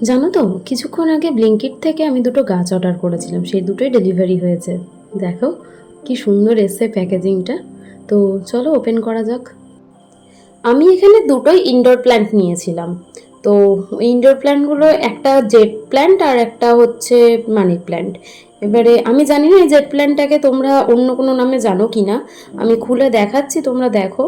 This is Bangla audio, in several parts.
জানো তো, কিছুক্ষণ আগে ব্লিঙ্কিট থেকে আমি দুটো গাছ অর্ডার করেছিলাম, সেই দুটোই ডেলিভারি হয়েছে। দেখো কি সুন্দর এসছে প্যাকেজিংটা। তো চলো ওপেন করা যাক। আমি এখানে দুটোই ইনডোর প্ল্যান্ট নিয়েছিলাম। তো ইনডোর প্ল্যান্টগুলো একটা জেড প্ল্যান্ট আর একটা হচ্ছে মানি প্ল্যান্ট। এবারে আমি জানি না এই জেড প্ল্যান্টটাকে তোমরা অন্য কোনো নামে জানো কি না, আমি খুলে দেখাচ্ছি, তোমরা দেখো।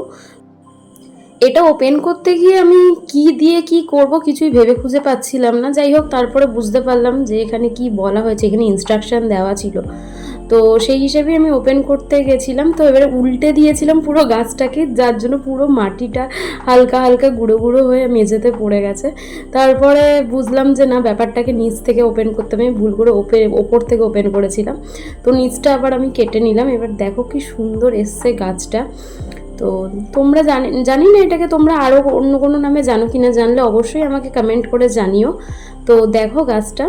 এটা ওপেন করতে গিয়ে আমি কি দিয়ে কি করব কিছুই ভেবে খুঁজে পাচ্ছিলাম না। যাই হোক, তারপরে বুঝতে পারলাম যে এখানে কি বলা হয়েছে, এখানে ইনস্ট্রাকশন দেওয়া ছিল। তো সেই হিসেবে আমি ওপেন করতে গেছিলাম, তো এবারে উল্টে দিয়েছিলাম পুরো গাছটাকে, যার জন্য পুরো মাটিটা হালকা হালকা গুঁড়ো গুঁড়ো হয়ে মেঝেতে পড়ে গেছে। তারপরে বুঝলাম যে না, ব্যাপারটাকে নিচ থেকে ওপেন করতে আমি ভুল করে ওপর থেকে ওপেন করেছিলাম। তো নিচটা আবার আমি কেটে নিলাম। এবার দেখো কি সুন্দর এসছে গাছটা। তো তোমরা জানি না এটাকে তোমরা আরও অন্য কোনো নামে জানো কি না, জানলে অবশ্যই আমাকে কমেন্ট করে জানিও। তো দেখো গাছটা।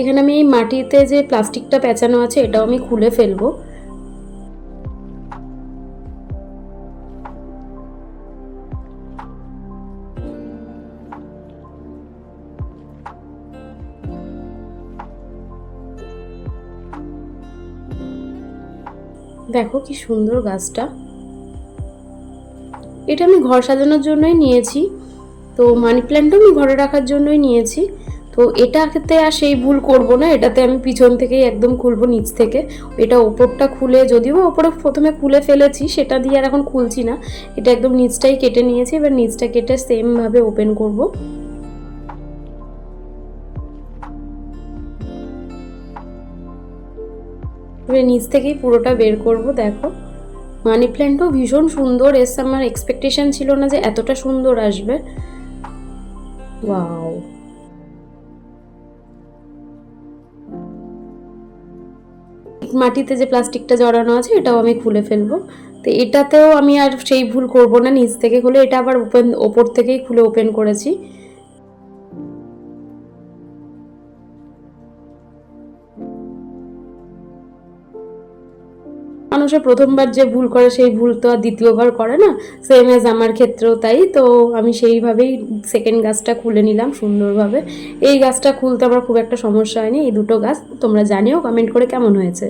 এখানে আমি এই মাটিতে যে প্লাস্টিকটা পেঁচানো আছে এটাও আমি খুলে ফেলবো। দেখো কি সুন্দর গাছটা। এটা আমি ঘর সাজানোর জন্যই নিয়েছি। তো মানি প্ল্যান্টও আমি ঘরে রাখার জন্যই নিয়েছি। তো এটাতে আর সেই ভুল করব না, এটাতে আমি পিছন থেকেই একদম খুলবো, নিচ থেকে। এটা ওপরটা খুলে, যদিও ওপরে প্রথমে খুলে ফেলেছি, সেটা দিয়ে আর এখন খুলছি না। এটা একদম নিচটাই কেটে নিয়েছি। এবার নিচটা কেটে সেমভাবে ওপেন করব। এবার নিচ থেকেই পুরোটা বের করব। দেখো মানি প্ল্যান্টও ভীষণ সুন্দর এসছে, আমার এক্সপেকটেশন ছিল না যে এতটা সুন্দর আসবে। ওয়াও। মাটিতে যে প্লাস্টিকটা জড়ানো আছে এটাও আমি খুলে ফেলবো। তো এটাতেও আমি আর সেই ভুল করব না, নিচ থেকে খুলে, এটা আবার ওপর থেকেই খুলে ওপেন করেছি। মানুষের প্রথমবার যে ভুল করে সেই ভুল তো আর দ্বিতীয়বার করে না, সেম এজ আমার ক্ষেত্রেও তাই। তো আমি সেইভাবেই সেকেন্ড গাছটা খুলে নিলাম সুন্দরভাবে। এই গাছটা খুলতে আমার খুব একটা সমস্যা হয়নি। এই দুটো গাছ তোমরা জানিও কমেন্ট করে কেমন হয়েছে।